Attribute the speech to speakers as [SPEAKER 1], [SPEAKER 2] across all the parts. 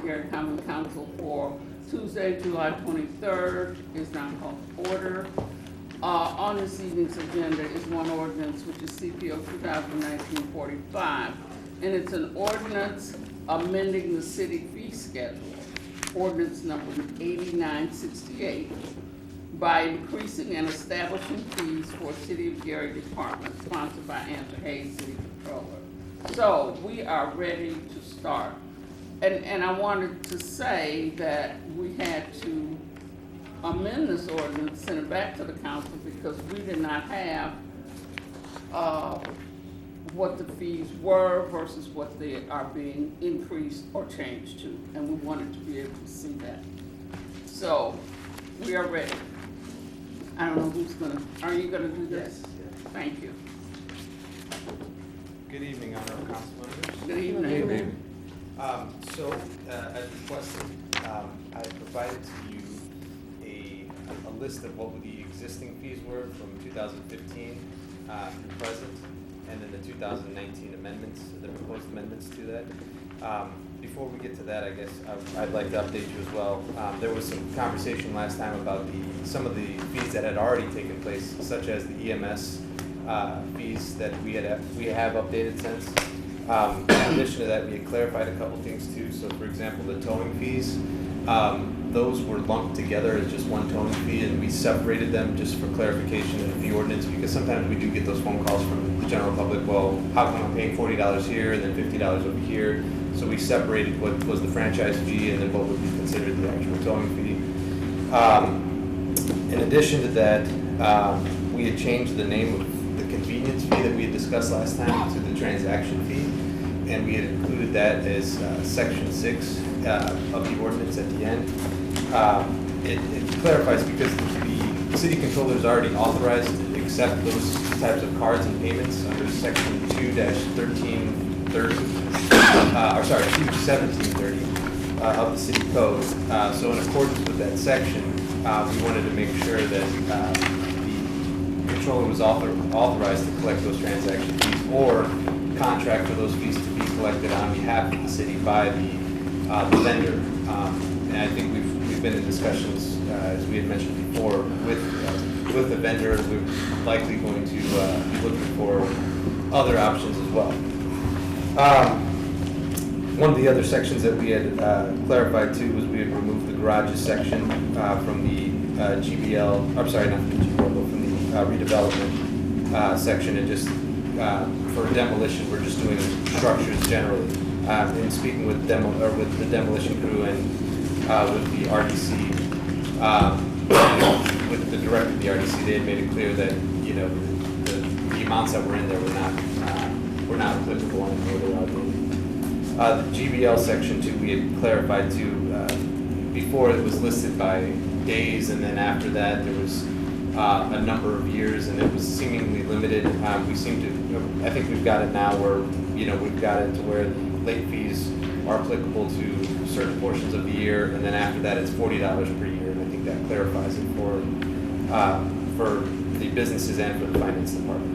[SPEAKER 1] Gary Common Council for Tuesday, July 23rd is now called to order. On this evening's agenda is one ordinance, which is CPO 2019-45, and it's an ordinance amending the city fee schedule, ordinance number 8968, by increasing and establishing fees for City of Gary Department, sponsored by Andrew Hayes, City Controller. So we are ready to start. And I wanted to say that we had to amend this ordinance, send it back to the council because we did not have what the fees were versus what they are being increased or changed to. And we wanted to be able to see that. So we are ready. I don't know who's are you gonna do this?
[SPEAKER 2] Yes.
[SPEAKER 1] Thank you.
[SPEAKER 2] Good evening, honorable council members.
[SPEAKER 1] Good evening.
[SPEAKER 2] As requested, I provided to you a list of what the existing fees were from 2015 through present, and then the 2019 amendments, the proposed amendments to that. Before we get to that, I guess I'd like to update you as well. There was some conversation last time about some of the fees that had already taken place, such as the EMS fees that we have updated since. In addition to that, we had clarified a couple things too. So, for example, the towing fees, those were lumped together as just one towing fee, and we separated them just for clarification in the fee ordinance, because sometimes we do get those phone calls from the general public. Well, how come I'm paying $40 here and then $50 over here? So we separated what was the franchise fee and then what would be considered the actual towing fee. In addition to that, we had changed the name of the convenience fee that we had discussed last time to the transaction fee, and we had included that as section 6 of the ordinance at the end. It clarifies because the city controller is already authorized to accept those types of cards and payments under section 2-1330, 2-1730 of the city code. So in accordance with that section, we wanted to make sure that the controller was authorized to collect those transaction fees or contract for those fees to be collected on behalf of the city by the vendor. And I think we've been in discussions, as we had mentioned before, with the vendor. We're likely going to be looking for other options as well. One of the other sections that we had clarified too was we had removed the garages section from the GBL. I'm sorry, not from the GBL, but from the redevelopment section, and just for demolition, we're just doing structures generally. In speaking with with the demolition crew and with the RDC, with the director of the RDC, they had made it clear that the amounts that were in there were not applicable on the outdated. The GBL section too, we had clarified too. Before it was listed by days, and then after that there was a number of years, and it was seemingly limited. I think we've got it now where we've got it to where the late fees are applicable to certain portions of the year, and then after that it's $40 per year, and I think that clarifies it for the businesses and for the finance department.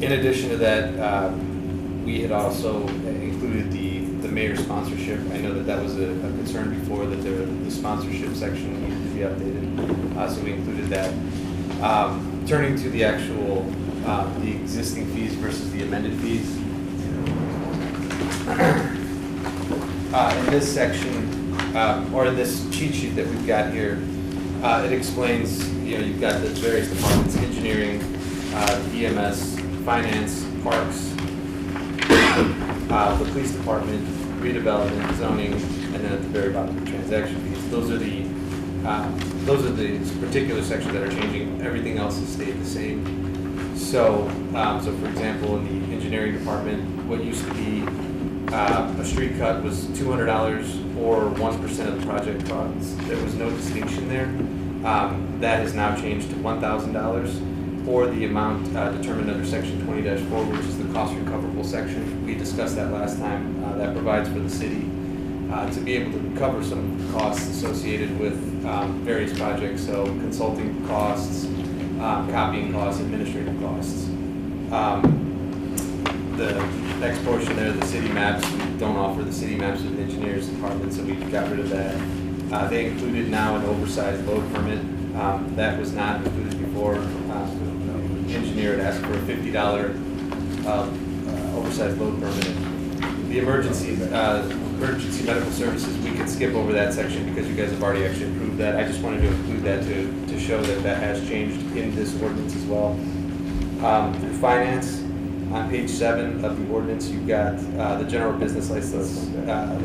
[SPEAKER 2] In addition to that, we had also included the mayor's sponsorship. I know that was a concern before, that the sponsorship section needed to be updated, so we included that. Turning to the actual, the existing fees versus the amended fees. In this section, or in this cheat sheet that we've got here, it explains, you've got the various departments: engineering, EMS, finance, parks, the police department, redevelopment, zoning, and then at the very bottom, the transaction fees. Those are the particular sections that are changing. Everything else has stayed the same. So for example, in the engineering department, what used to be a street cut was $200 or 1% of the project costs. There was no distinction there. That has now changed to $1,000, or the amount determined under section 20-4, which is the cost recoverable section. We discussed that last time. That provides for the city to be able to recover some costs associated with various projects, so consulting costs, copying costs, administrative costs. The next portion there, the city maps, don't offer the city maps with the engineers department, so we got rid of that. They included now an oversized load permit. That was not included before. The engineer had asked for a $50 oversized load permit. The emergency medical services, we could skip over that section because you guys have already actually approved that. I just wanted to include that to show that that has changed in this ordinance as well. Through finance, on page 7 of the ordinance, you've got the general business license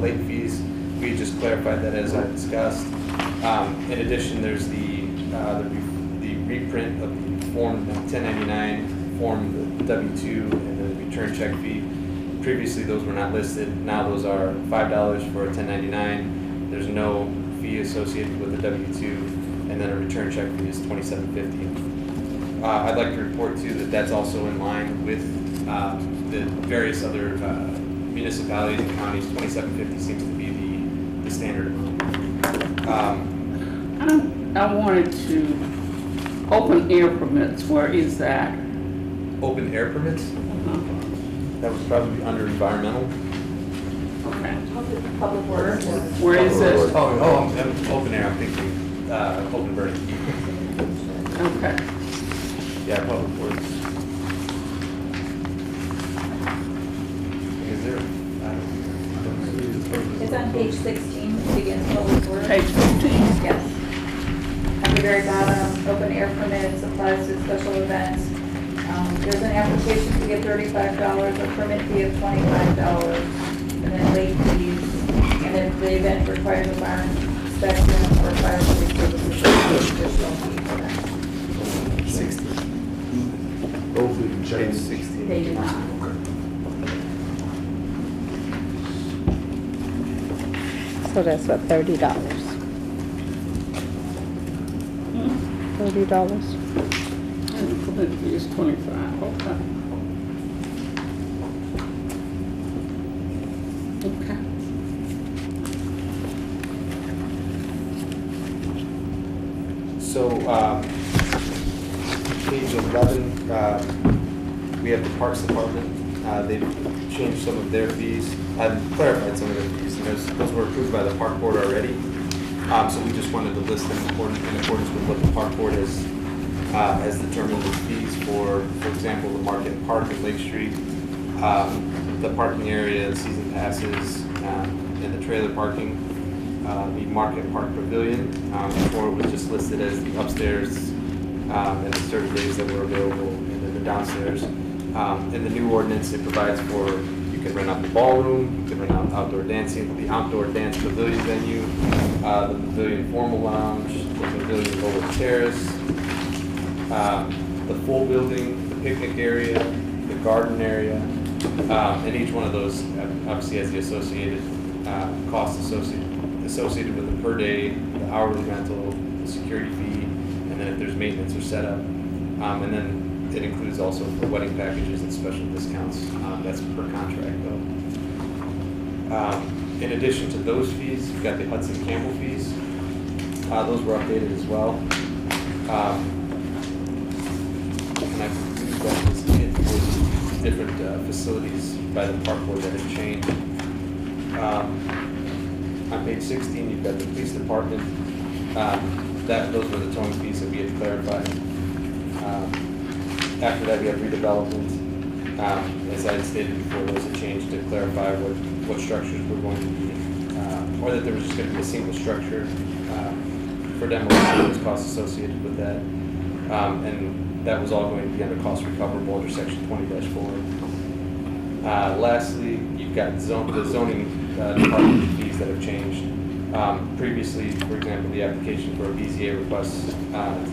[SPEAKER 2] late fees. We just clarified that as I discussed. In addition, there's the reprint of the Form 1099, Form W-2, and the return check fee. Previously, those were not listed. Now those are $5 for a 1099. There's no fee associated with the W-2, and then a return check fee is $27.50. I'd like to report too that that's also in line with the various other municipalities and counties. $27.50 seems to be the standard amount.
[SPEAKER 1] I wanted to open air permits. Where is that?
[SPEAKER 2] Open air permits? That was probably under environmental.
[SPEAKER 1] Okay.
[SPEAKER 3] Public works.
[SPEAKER 1] Where is it?
[SPEAKER 2] Oh, I'm open air. I'm thinking open burning.
[SPEAKER 1] Okay.
[SPEAKER 2] Yeah, public works. Is there?
[SPEAKER 3] It's on page 16, begins public works.
[SPEAKER 1] Page 15.
[SPEAKER 3] Yes. At the very bottom, open air permits applies to special events. There's an application to get $35, a permit fee of $25, and then late fees. And if the event requires a fire inspection or fire services, there's an additional fee for that.
[SPEAKER 2] 60. Page 60.
[SPEAKER 3] They do not.
[SPEAKER 4] So that's what, $30? $30?
[SPEAKER 1] And the permit fee is 25. Okay. Okay.
[SPEAKER 2] So, page 11, we have the Parks Department. They've changed some of their fees. I've clarified some of their fees, and those were approved by the Park Board already. So we just wanted to list them in accordance with what the Park Board has determined the fees for example, the Market Park at Lake Street, the parking area, the season passes, and the trailer parking. The Market Park Pavilion, before it was just listed as the upstairs and the certain days that were available, and then the downstairs. In the new ordinance, it provides for, you can rent out the ballroom, you can rent out outdoor dancing, the outdoor dance pavilion venue, the pavilion formal lounge, the pavilion lower terrace, the full building, the picnic area, the garden area, and each one of those obviously has the associated costs associated with the per day, the hourly rental, the security fee, and then if there's maintenance or setup. And then it includes also for wedding packages and special discounts. That's per contract though. In addition to those fees, you've got the Hudson Campbell fees. Those were updated as well. And I believe that was it for the different facilities by the Park Board that have changed. On page 16, you've got the police department. Those were the towing fees that we had clarified. After that, we have redevelopment. As I had stated before, there was a change to clarify what structures were going to be, or that there was just going to be a single structure for demolition. There was costs associated with that, and that was all going to be under cost recoverable under section 20-4. Lastly, you've got the zoning department fees that have changed. Previously, for example, the application for a BZA request to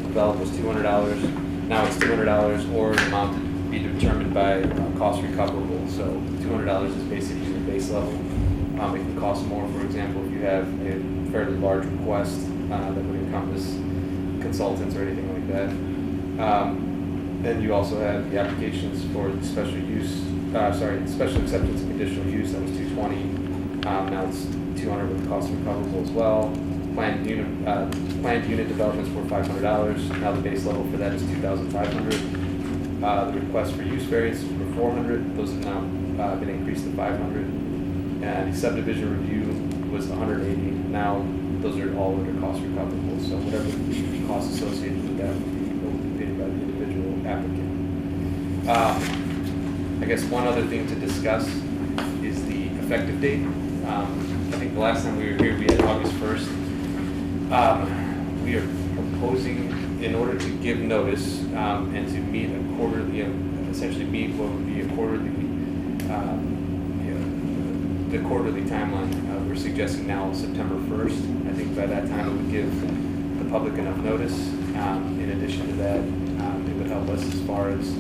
[SPEAKER 2] develop was $200. Now it's $200, or the amount to be determined by cost recoverable. So $200 is basically the base level. It can cost more, for example, if you have a fairly large request that would encompass consultants or anything like that. Then you also have the applications for the special acceptance and conditional use. That was $220. Now it's $200 with the cost recoverable as well. Planned unit developments were $500. Now the base level for that is $2,500. The request for use variances were $400. Those have now been increased to $500. The subdivision review was $180. Now, those are all under cost recoverable, so whatever the costs associated with that will be paid by the individual applicant. I guess one other thing to discuss is the effective date. I think the last time we were here, we had August 1st. We are proposing, in order to give notice and to meet a quarterly, essentially meet what would be a quarterly, the quarterly timeline. We're suggesting now September 1st. I think by that time it would give the public enough notice. In addition to that, it would help us as far as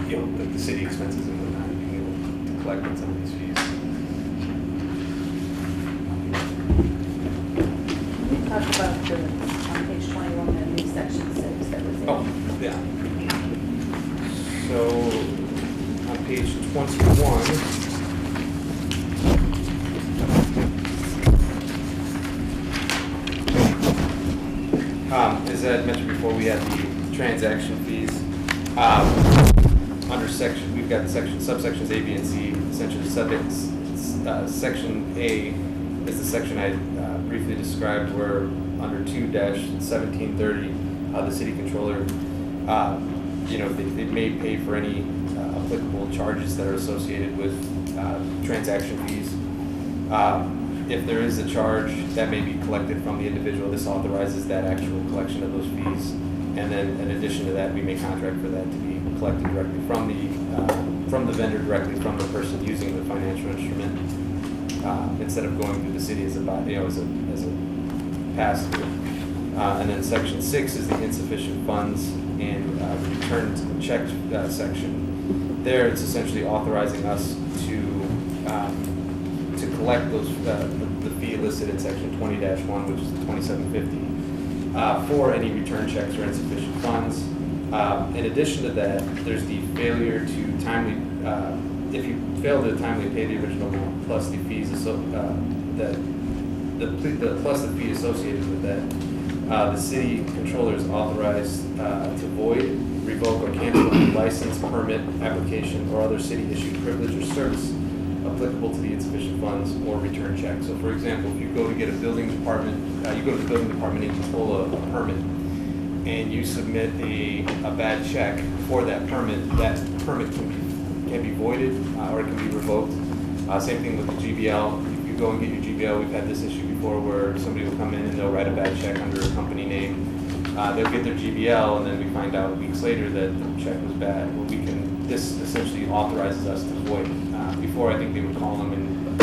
[SPEAKER 2] the city expenses and whatnot, being able to collect on some of these fees.
[SPEAKER 3] We talked about on page 21, the new section 6 that was in.
[SPEAKER 2] Oh, yeah. So, on page 21, as I had mentioned before, we had the transaction fees. Under section, we've got subsections A, B, and C. Essentially, section A is the section I briefly described, where under 2-1730, the city controller, they may pay for any applicable charges that are associated with transaction fees. If there is a charge that may be collected from the individual, this authorizes that actual collection of those fees. And then in addition to that, we may contract for that to be collected directly from the vendor, directly from the person using the financial instrument, instead of going through the city as a pass-through. And then section 6 is the insufficient funds and return check section. There, it's essentially authorizing us to collect those the fee listed in section 20-1, which is the $27.50, for any return checks or insufficient funds. In addition to that, there's the failure to timely, if you fail to timely pay the original amount plus the fees plus the fee associated with that, the city controller is authorized to void, revoke, or cancel any license, permit, application, or other city-issued privilege or service applicable to the insufficient funds or return check. So, for example, if you go to get a building department, you go to the building department and you pull a permit, and you submit a bad check for that permit can be voided or it can be revoked. Same thing with the GBL. If you go and get your GBL, we've had this issue before where somebody will come in and they'll write a bad check under a company name. They'll get their GBL and then we find out weeks later that the check was bad. Well, this essentially authorizes us to void it. Before, I think they would call them and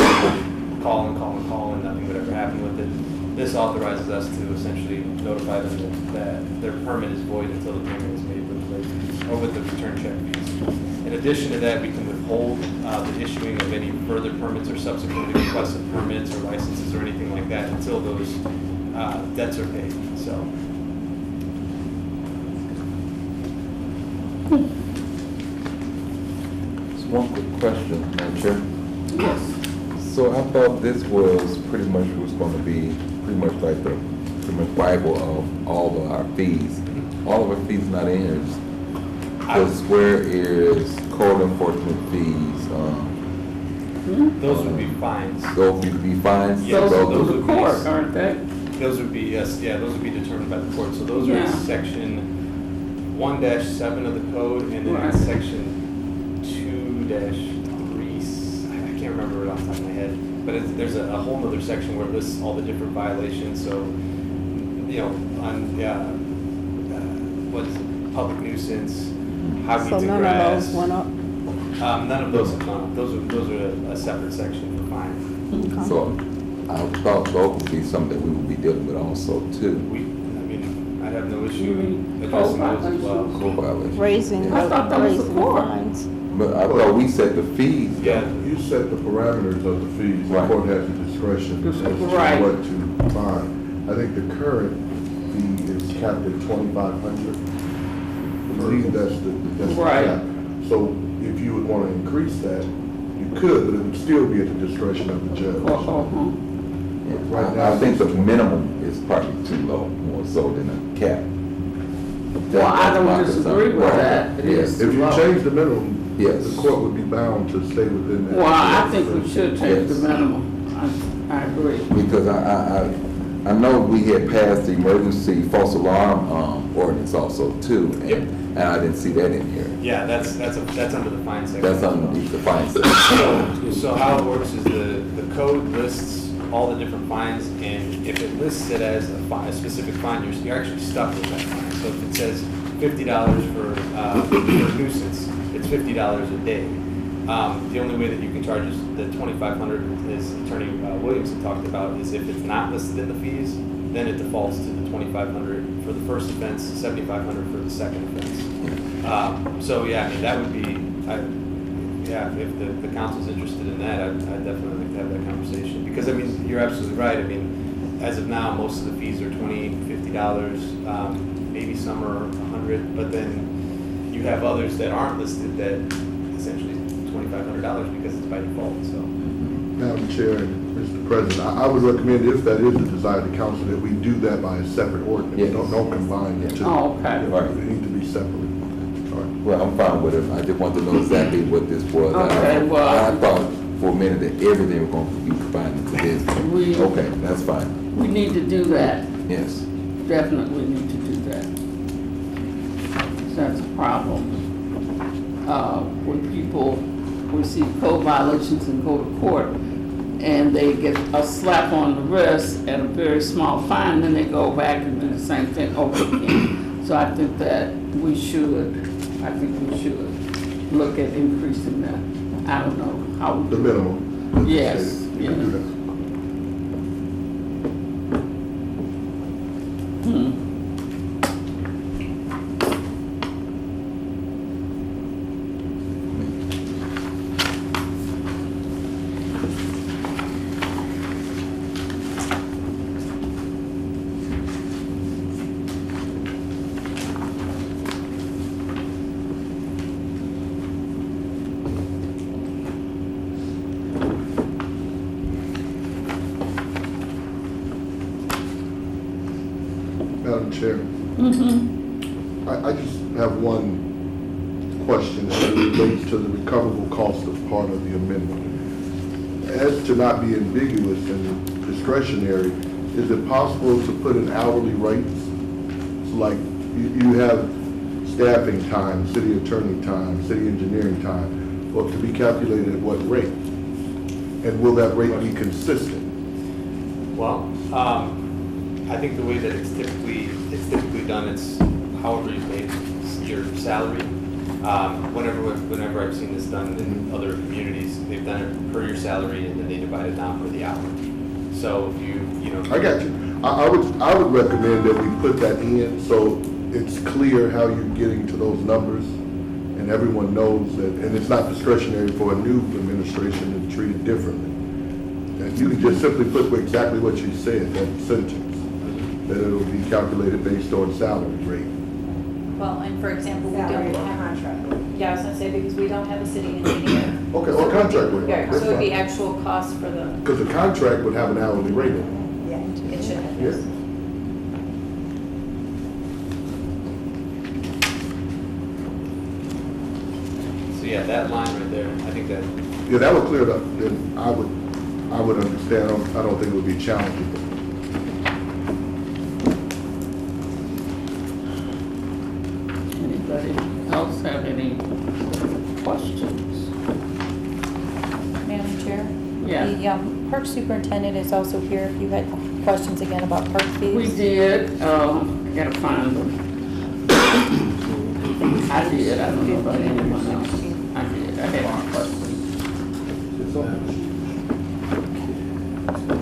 [SPEAKER 2] call and nothing would ever happen with it. This authorizes us to essentially notify them that their permit is void until the payment is made with the late fees or with the return check fees. In addition to that, we can withhold the issuing of any further permits or subsequently requested permits or licenses or anything like that until those debts are paid. So.
[SPEAKER 5] Just one quick question, Madam Chair.
[SPEAKER 1] Yes.
[SPEAKER 5] So I thought this was pretty much going to be pretty much like the Bible of all of our fees. All of our fees not in here. Because where is code enforcement fees?
[SPEAKER 2] Those would be fines.
[SPEAKER 5] Those would be fines?
[SPEAKER 2] Yeah,
[SPEAKER 1] Those
[SPEAKER 2] so
[SPEAKER 1] are
[SPEAKER 2] those
[SPEAKER 1] the
[SPEAKER 2] would be-
[SPEAKER 1] court, aren't they?
[SPEAKER 2] Those would be, yes, yeah, those would be determined by the court. So those are
[SPEAKER 1] Yeah.
[SPEAKER 2] in section 1-7 of the code, and then
[SPEAKER 1] Right.
[SPEAKER 2] in section 2-3, I can't remember it off the top of my head, but there's a whole other section where it lists all the different violations. So, on what is it, public nuisance, how we
[SPEAKER 4] So
[SPEAKER 2] do
[SPEAKER 4] none of
[SPEAKER 2] grass.
[SPEAKER 4] those went up?
[SPEAKER 2] None of those have gone up. Those are a separate section for fines.
[SPEAKER 4] Okay.
[SPEAKER 5] So I thought those would be something that we would be dealing with also too.
[SPEAKER 2] I'd have no
[SPEAKER 1] You
[SPEAKER 2] issue
[SPEAKER 1] mean
[SPEAKER 2] addressing
[SPEAKER 1] code
[SPEAKER 2] those as well.
[SPEAKER 1] violations?
[SPEAKER 5] Code violations.
[SPEAKER 4] Raising,
[SPEAKER 1] I thought that was the
[SPEAKER 4] raising
[SPEAKER 1] court.
[SPEAKER 4] fines.
[SPEAKER 5] But I thought we set the fees.
[SPEAKER 2] Yeah.
[SPEAKER 6] You set the parameters of the fees, the
[SPEAKER 5] Right.
[SPEAKER 6] court has the discretion as to
[SPEAKER 1] Right.
[SPEAKER 6] what to fine. I think the current fee is capped at 2,500. I believe that's the
[SPEAKER 1] Right.
[SPEAKER 6] cap. So if you would want to increase that, you could, but it would still be at the discretion of the judge. Right now-
[SPEAKER 5] I think the minimum is probably too low, more so than a cap.
[SPEAKER 1] Well, I don't
[SPEAKER 5] That's my
[SPEAKER 1] disagree
[SPEAKER 5] concern.
[SPEAKER 1] with
[SPEAKER 5] Right.
[SPEAKER 1] that. It
[SPEAKER 5] Yeah.
[SPEAKER 1] is
[SPEAKER 6] If
[SPEAKER 1] too
[SPEAKER 6] you
[SPEAKER 1] low.
[SPEAKER 6] change the minimum,
[SPEAKER 5] Yes.
[SPEAKER 6] The court would be bound to stay within that.
[SPEAKER 1] Well, I think we should change the
[SPEAKER 5] Yes.
[SPEAKER 1] minimum. I agree.
[SPEAKER 5] Because I know we had passed the emergency false alarm, ordinance also too.
[SPEAKER 2] Yep.
[SPEAKER 5] And I didn't see that in here.
[SPEAKER 2] Yeah, that's under the fine section.
[SPEAKER 5] That's underneath the fine section.
[SPEAKER 2] So how it works is the code lists all the different fines, and if it lists it as a specific fine, you're actually stuck with that fine. So if it says $50 for nuisance, it's $50 a day. The only way that you can charge is the $2,500, as Attorney Williamson talked about, is if it's not listed in the fees, then it defaults to the $2,500 for the first offense, $7,500 for the second offense. So yeah, I mean, that would be, if the council's interested in that, I'd definitely like to have that conversation. Because I mean, you're absolutely right. I mean, as of now, most of the fees are $20, $50, maybe some are $100, but then you have others that aren't listed that essentially $2,500 because it's by default, so.
[SPEAKER 6] Madam Chair and Mr. President, I would recommend, if that is the desire of the council, that we do that by a separate ordinance.
[SPEAKER 5] Yes.
[SPEAKER 6] Don't combine the two.
[SPEAKER 1] Oh, okay.
[SPEAKER 5] Right.
[SPEAKER 6] They need to be separate. All right.
[SPEAKER 5] Well, I'm fine with it. I just want to know exactly what this was.
[SPEAKER 1] Okay, well,
[SPEAKER 5] I thought for a minute that everything was going to be combined into this.
[SPEAKER 1] We-
[SPEAKER 5] Okay, that's fine.
[SPEAKER 1] We need to do that.
[SPEAKER 5] Yes.
[SPEAKER 1] Definitely need to do that. That's a problem. When people receive code violations and go to court, and they get a slap on the wrist and a very small fine, then they go back and do the same thing over again. So I think that we should look at increasing that. I don't know how.
[SPEAKER 6] The minimum. as you
[SPEAKER 1] Yes,
[SPEAKER 6] stated. We can do
[SPEAKER 1] yes.
[SPEAKER 6] that. Madam Chair, I just have one question that relates to the recoverable cost of part of the amendment. As to not be ambiguous and discretionary, is it possible to put in hourly rates? So like, you have staffing time, city attorney time, city engineering time, well, to be calculated at what rate? And will that rate be consistent?
[SPEAKER 2] Well, I think the way that it's typically done, it's however you pay your salary. Whenever I've seen this done in other communities, they've done it per your salary and then they divide it down per the hour. So if you know.
[SPEAKER 6] I got you. I would recommend that we put that in so it's clear how you're getting to those numbers and everyone knows that, and it's not discretionary for a new administration to treat it differently. And you can just simply put exactly what you said, that sentence, that it'll be calculated based on salary rate.
[SPEAKER 3] Well, and for example, we
[SPEAKER 7] Salary
[SPEAKER 3] don't
[SPEAKER 7] and
[SPEAKER 3] have,
[SPEAKER 7] contract.
[SPEAKER 3] yeah, I was gonna say, because we don't have a city engineer.
[SPEAKER 6] Okay, or contract rate.
[SPEAKER 3] Yeah,
[SPEAKER 6] That's
[SPEAKER 3] so it'd be
[SPEAKER 6] fine.
[SPEAKER 3] actual cost for the,
[SPEAKER 6] Because the contract would have an hourly rate in
[SPEAKER 7] Yeah.
[SPEAKER 3] it should have,
[SPEAKER 6] it.
[SPEAKER 3] yes.
[SPEAKER 2] So yeah, that line right there, I think that,
[SPEAKER 6] Yeah, that would clear it up. Then I would understand. I don't think it would be challenging.
[SPEAKER 1] Anybody else have any questions?
[SPEAKER 8] Madam Chair?
[SPEAKER 1] Yeah.
[SPEAKER 8] The park superintendent is also here if you had questions again about park fees.
[SPEAKER 1] We did, I gotta find them. I did, I don't know about anyone else. I did, I had a question.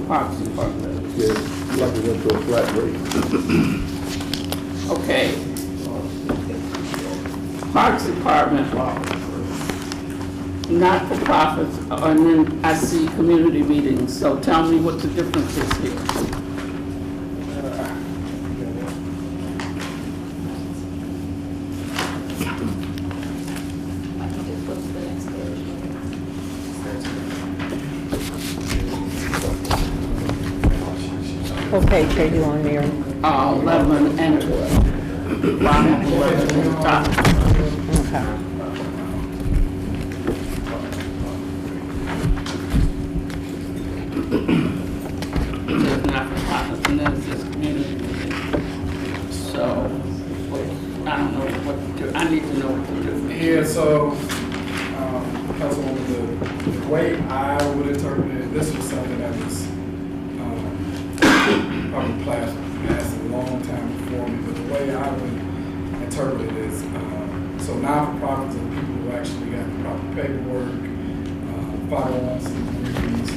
[SPEAKER 1] Parks Department.
[SPEAKER 6] Yeah, like we went to a flat rate.
[SPEAKER 1] Okay. Parks Department, not-for-profits, and then I see community meetings, so tell me what the difference is here.
[SPEAKER 3] I can just flip to the next page.
[SPEAKER 4] Okay, Trey, you on there?
[SPEAKER 1] 11 and 12. Bottom 11 and top.
[SPEAKER 4] Okay.
[SPEAKER 1] nonprofits, and then it says community meeting. So, I don't know what to do, I need to know what to do.
[SPEAKER 7] Yeah, so, Councilwoman, the way I would interpret it, this was something that was, probably passed a long time before me, but the way I would interpret it is, so non-for-profits are people who actually got the proper paperwork, 501c3s,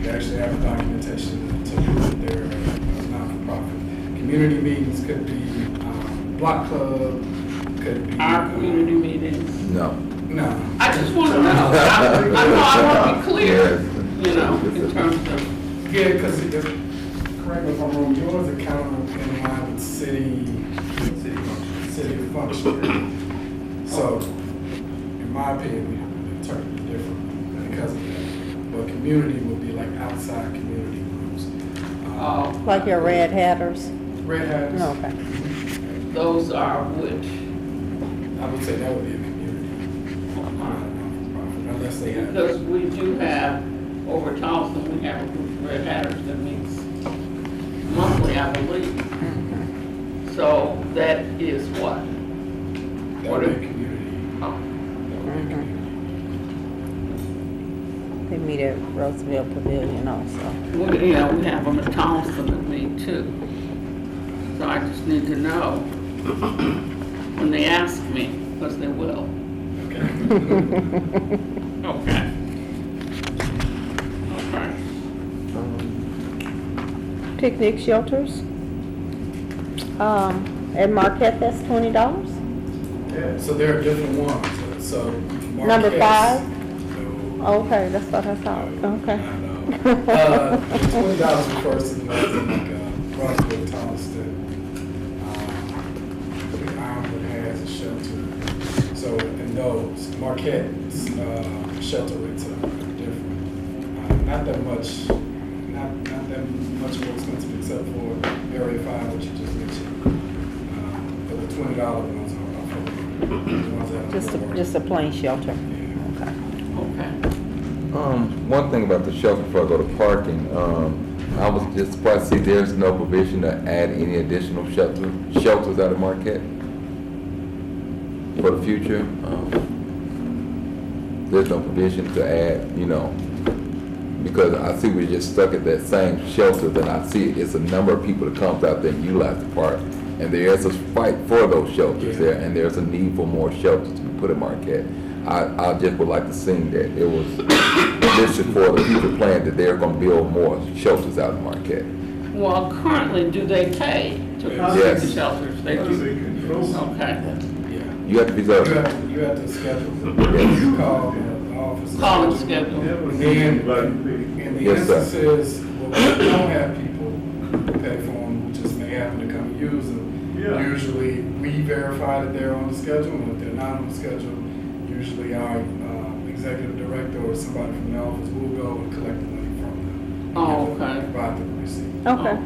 [SPEAKER 7] they actually have documentation to prove that they're a non-for-profit. Community meetings could be, block club, could be.
[SPEAKER 1] Our community meetings,
[SPEAKER 5] No.
[SPEAKER 7] No.
[SPEAKER 1] I just want to know, I know I want to be clear,
[SPEAKER 5] Yes.
[SPEAKER 1] you know, in terms of,
[SPEAKER 7] Yeah, because correct me if I'm wrong, yours are counted in line with city function. So, in my opinion, we have to interpret it differently because of that. But community would be like outside community groups.
[SPEAKER 4] Like your red hatters?
[SPEAKER 7] Red Hats,
[SPEAKER 4] Okay.
[SPEAKER 1] those are which,
[SPEAKER 7] I would say that would be a community, not a non-profit, unless they have.
[SPEAKER 1] because we do have, over Charleston, we have a group of Red Hatters that meets monthly, I believe. So that is what?
[SPEAKER 7] That would be a community.
[SPEAKER 1] Oh,
[SPEAKER 7] That would be a community.
[SPEAKER 4] They meet at Roseville Pavilion also.
[SPEAKER 1] we have them at Charleston that meet too. So I just need to know when they ask me, because they will.
[SPEAKER 7] Okay.
[SPEAKER 1] Okay. Okay.
[SPEAKER 4] Picnic shelters. At Marquette, that's $20.
[SPEAKER 7] Yeah, so there are different ones, so.
[SPEAKER 4] Number
[SPEAKER 7] Marquette's-
[SPEAKER 4] 5?
[SPEAKER 7] No.
[SPEAKER 4] Okay, that's what I thought. Okay.
[SPEAKER 7] I know. $20 refers to the ones in like Brunswick, Thomaston. Ironwood has a shelter. So in those, Marquette's shelter rates are different. Not that much more expensive except for Area 5, which you just mentioned. But the $20 ones are the ones that are more.
[SPEAKER 4] Just a plain shelter.
[SPEAKER 7] Yeah.
[SPEAKER 4] Okay.
[SPEAKER 1] Okay.
[SPEAKER 5] One thing about the shelter before I go to parking, I was just surprised to see there's no provision to add any additional shelters out of Marquette for the future. There's no provision to add, because I see we're just stuck at that same shelter, and I see it's a number of people that comes out there and utilize the park. And there is a fight for those shelters there, and there's a need for more shelters to be put in Marquette. I just would like to sing that it was this is for the future plan that they're going to build more shelters out in Marquette.
[SPEAKER 1] Well, currently, do they pay to
[SPEAKER 7] Yes.
[SPEAKER 1] visit the shelters? They do. Okay.
[SPEAKER 7] Yeah.
[SPEAKER 5] You have to reserve.
[SPEAKER 7] You have to schedule.
[SPEAKER 5] Yes.
[SPEAKER 7] You call the office.
[SPEAKER 1] Call and schedule.
[SPEAKER 7] And then, in the
[SPEAKER 5] Yes, sir.
[SPEAKER 7] instances where we don't have people who pay for them, who just may happen to come and use them, usually we verify that they're on the schedule, and if they're not on the schedule, usually our executive director or somebody from the office will go and collect the money from them.
[SPEAKER 1] Oh,
[SPEAKER 7] And
[SPEAKER 1] okay.
[SPEAKER 7] provide them a receipt.
[SPEAKER 4] Okay.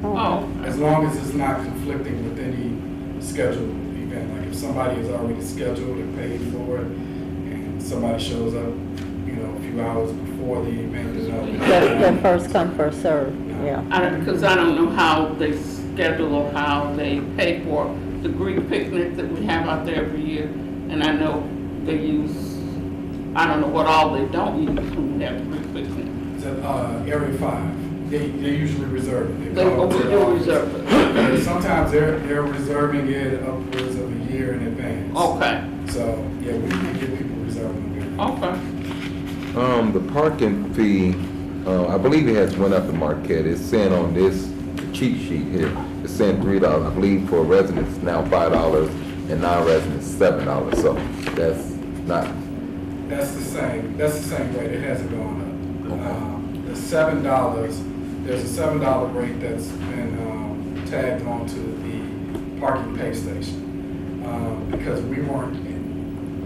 [SPEAKER 1] Oh,
[SPEAKER 7] As long as it's not conflicting with any scheduled event, like if somebody is already scheduled and paid for it, and somebody shows up, a few hours before the event,
[SPEAKER 4] The first come, first serve, yeah.
[SPEAKER 1] because I don't know how they schedule or how they pay for the Greek picnic that we have out there every year. And I know they use, I don't know what all they don't use when we have the Greek picnic.
[SPEAKER 7] It's at Area 5. They usually reserve it.
[SPEAKER 1] They
[SPEAKER 7] call it to the
[SPEAKER 1] do
[SPEAKER 7] office.
[SPEAKER 1] reserve it.
[SPEAKER 7] And sometimes they're reserving it upwards of a year in advance.
[SPEAKER 1] Okay,
[SPEAKER 7] So, yeah, we can get people reserving it.
[SPEAKER 1] okay.
[SPEAKER 5] The parking fee, I believe it has went up in Marquette. It's saying on this cheat sheet here, it's saying $3. I believe for residents now $5 and non-residents $7. So that's not.
[SPEAKER 7] That's the same rate, it hasn't gone up. The $7, there's a $7 rate that's been tagged onto the parking pay station. Because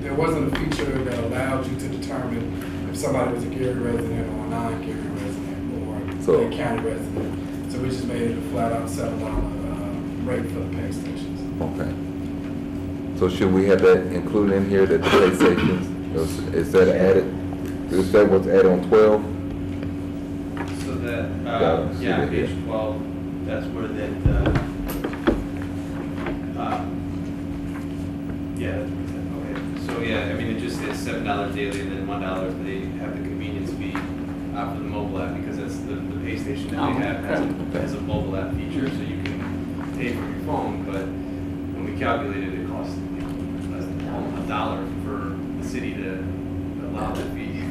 [SPEAKER 7] there wasn't a feature that allowed you to determine if somebody was a Gary resident or a non-Gary resident or a county resident. So we just made it a flat out $7 rate for the pay stations.
[SPEAKER 5] Okay. So should we have that included in here, that the pay stations, is that added? Is that what's added on 12?
[SPEAKER 2] So that Yeah,
[SPEAKER 5] see it
[SPEAKER 2] page
[SPEAKER 5] here.
[SPEAKER 2] 12, that's where that, yeah, okay. So, yeah, I mean, it just says $7 daily and then $1 if they have the convenience fee for the mobile app, because that's the pay station that they have has a mobile app feature, so you can pay from your phone, but when we calculated it costs less than $1 for the city to allow that fee.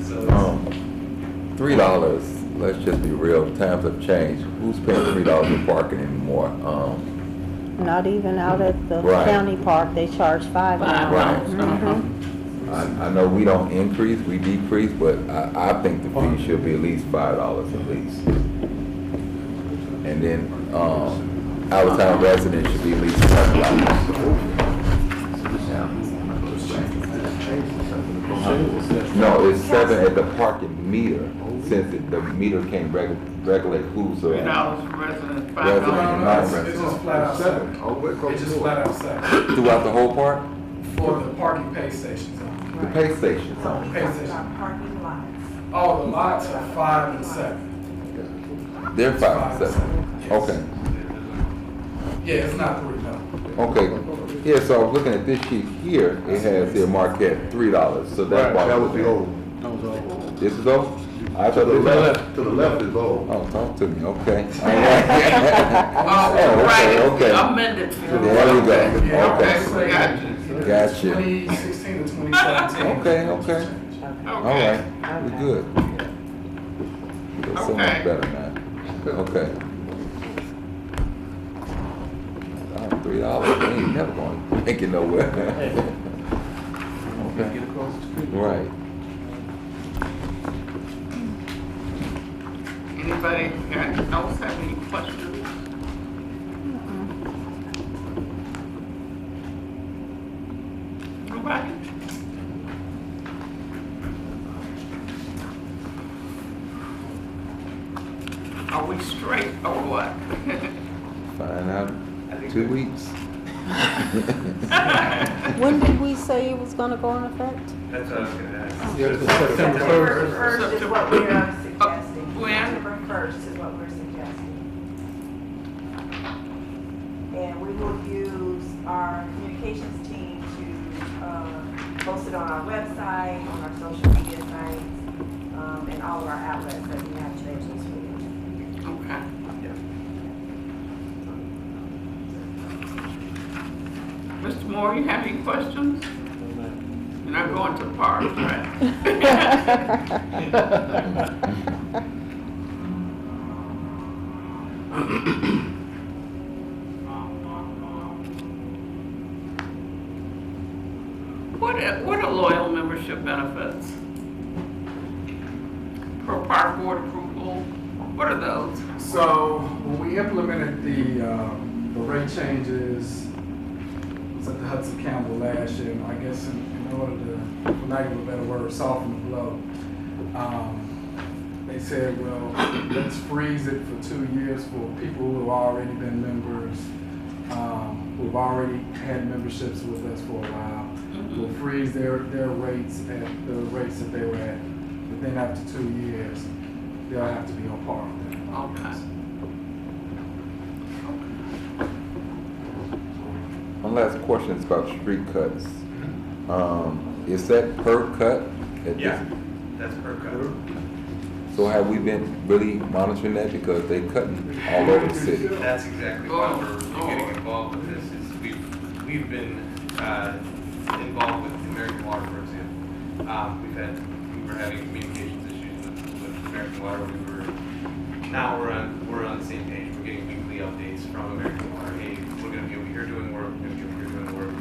[SPEAKER 2] So it's,
[SPEAKER 5] $3, let's just be real, times have changed. Who's paying $3 for parking anymore?
[SPEAKER 4] Not even out at the
[SPEAKER 5] Right.
[SPEAKER 4] county park, they charge $5 now.
[SPEAKER 5] Right.
[SPEAKER 4] Mhm.
[SPEAKER 5] I know we don't increase, we decrease, but I think the fee should be at least $5 at least. And then, out-of-town residents should be at least $7. No, it's 7 at the parking meter, since the meter can't regulate who's
[SPEAKER 1] $3
[SPEAKER 5] a
[SPEAKER 1] for residents, $5.
[SPEAKER 5] Resident.
[SPEAKER 7] No, it's just flat out seven. It's just flat out seven.
[SPEAKER 5] throughout the whole park.
[SPEAKER 7] For the parking pay stations.
[SPEAKER 5] The pay stations
[SPEAKER 7] The
[SPEAKER 5] on.
[SPEAKER 7] pay station. Oh, the lots are 5 and 7.
[SPEAKER 5] They're 5 and 7. Okay.
[SPEAKER 7] Yeah, it's not 3, no.
[SPEAKER 5] Okay. Yeah, so I was looking at this sheet here. It has here marked at $3. So that's why.
[SPEAKER 6] That was the old.
[SPEAKER 5] This is old? I
[SPEAKER 6] To
[SPEAKER 5] thought
[SPEAKER 6] the
[SPEAKER 5] this was.
[SPEAKER 6] left, to the left is old.
[SPEAKER 5] Oh, talk to me. Okay. All
[SPEAKER 1] Oh,
[SPEAKER 5] right.
[SPEAKER 1] right,
[SPEAKER 5] Okay.
[SPEAKER 1] amended.
[SPEAKER 5] There we go.
[SPEAKER 7] Yeah,
[SPEAKER 5] Okay.
[SPEAKER 1] Gotcha.
[SPEAKER 5] Gotcha.
[SPEAKER 7] 2016 to 2017.
[SPEAKER 5] Okay, okay. All right. We're good. Feel so much
[SPEAKER 1] Okay.
[SPEAKER 5] better now. Okay. $3. We ain't never going to make it nowhere. Okay. Right.
[SPEAKER 1] Anybody else have any questions? Nobody? Are we straight or what?
[SPEAKER 5] Find out in 2 weeks.
[SPEAKER 4] When did we say it was gonna go in effect?
[SPEAKER 2] that's what I was gonna ask.
[SPEAKER 7] September 1st.
[SPEAKER 9] First is what we are suggesting.
[SPEAKER 1] When?
[SPEAKER 9] September 1st is what we're suggesting. And we will use our communications team to post it on our website, on our social media sites, and all of our outlets that we have changes for.
[SPEAKER 1] Okay. Mr. Moore, you have any questions? You're not going to the park, right? What are loyal membership benefits? Per park board approval, what are those?
[SPEAKER 7] So when we implemented the rate changes, it was at the Hudson Campbell last year, and I guess in order to, for lack of a better word, soften the blow, they said, well, let's freeze it for 2 years for people who have already been members, who've already had memberships with us for a while. We'll freeze their rates at the rates that they were at. But then after 2 years, they'll have to be on par with that.
[SPEAKER 1] Okay.
[SPEAKER 5] One last question is about street cuts. Is that per cut? at
[SPEAKER 2] Yeah,
[SPEAKER 5] this-
[SPEAKER 2] that's per cut.
[SPEAKER 5] So have we been really monitoring that because they're cutting all over the city?
[SPEAKER 2] That's exactly why we're getting involved with this, is we've been involved with American Water, for example. We were having communications issues with American Water. Now we're on the same page. We're getting weekly updates from American Water. Hey, we're gonna be over here doing work, we're gonna be over here doing work.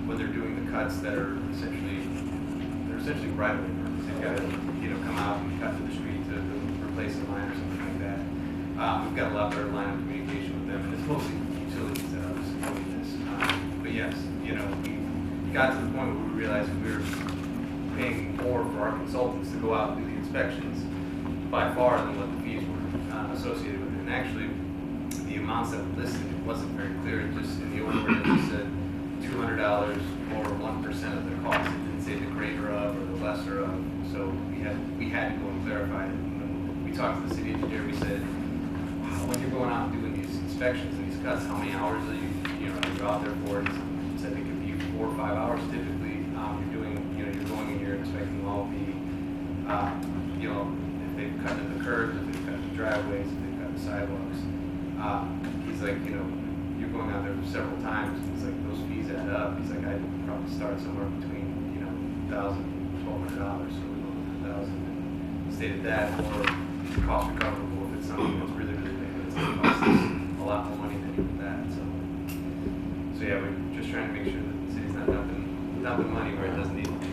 [SPEAKER 2] When they're doing the cuts that are essentially right away works. They've gotta, come out and cut to the street to replace a line or something like that. We've got a lot better line of communication with them, and it's mostly utilities that are supporting this. But yes, we got to the point where we realized we were paying more for our consultants to go out and do the inspections by far than what the fees were associated with it. And actually, the amounts that were listed, it wasn't very clear. It just, in the order, it just said $200 or 1% of the cost. It didn't say the greater of or the lesser of. So we had to go and clarify it. And we we talked to the city engineer, we said, wow, when you're going out and doing these inspections and these cuts, how many hours are you out there for? He said it could be 4 or 5 hours typically. You're doing, you're going and you're inspecting all the, if they've cut in the curbs, if they've cut the driveways, if they've cut the sidewalks. He's like, you're going out there several times. He's like, those fees add up. He's like, I'd probably start somewhere between, $1,000 and $1,200. So we went with 1,000 and stated that, or cost recoverable if it's something that's really, really big. It's going to cost us a lot more money than even that. So yeah, we're just trying to make sure that the city's not dumping money where it doesn't need to be.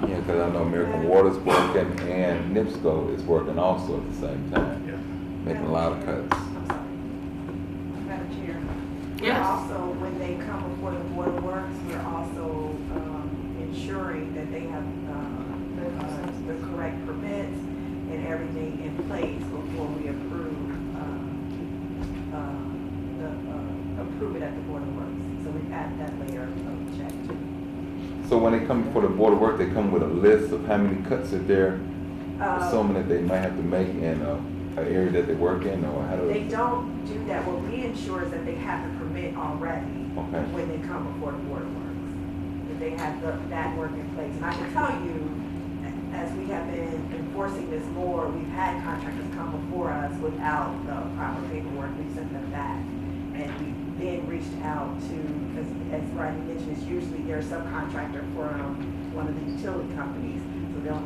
[SPEAKER 5] Yeah, because I know American Water's working and NIPSCO is working also at the same time,
[SPEAKER 2] Yeah.
[SPEAKER 5] making a lot of cuts.
[SPEAKER 9] I'm sorry. Madam Chair.
[SPEAKER 1] Yes.
[SPEAKER 9] Also, when they come before the Board of Works, we're also ensuring that they have the correct permits and everything in place before we approve it at the Board of Works. So we add that layer of check too.
[SPEAKER 5] So when they come before the Board of Work, they come with a list of how many cuts that they're assuming that they might have to make in an area that they work in, or how do
[SPEAKER 9] They don't do that. What we ensure is that they have the permit already
[SPEAKER 5] Okay.
[SPEAKER 9] when they come before the Board of Works. That they have that work in place. And I can tell you, as we have been enforcing this more, we've had contractors come before us without the proper paperwork. We sent them back. And we then reached out to, because as Rodney mentioned, it's usually their subcontractor from one of the utility companies. So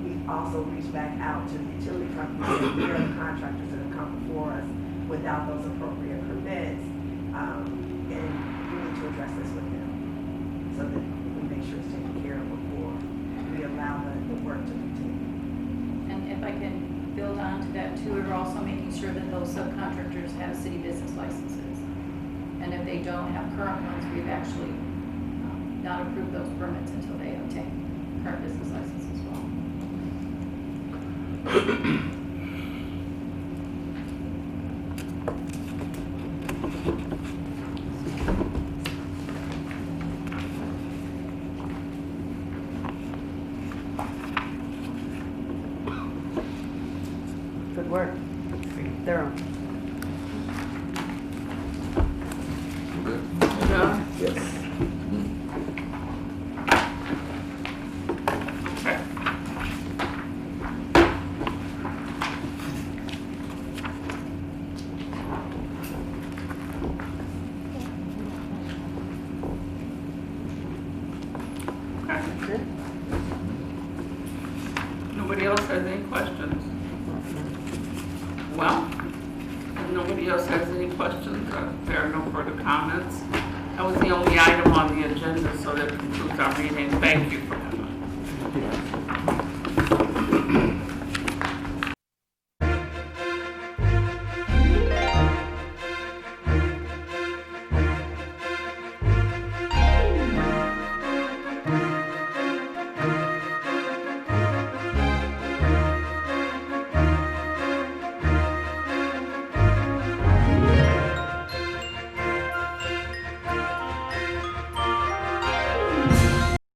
[SPEAKER 9] we also reached back out to the utility companies, and they're the contractors that have come before us without those appropriate permits. And we need to address this with them so that we make sure it's taken care of before we allow the work to continue.
[SPEAKER 8] And if I can build on to that too, we're also making sure that those subcontractors have city business licenses. And if they don't have current ones, we've actually not approved those permits until they obtain current business license as well.
[SPEAKER 4] Good work. Thorough.
[SPEAKER 1] Yeah.
[SPEAKER 5] Yes.
[SPEAKER 1] Okay. Nobody else has any questions? Well, if nobody else has any questions, there are no further comments. That was the only item on the agenda, so that concludes our meeting. Thank you for coming.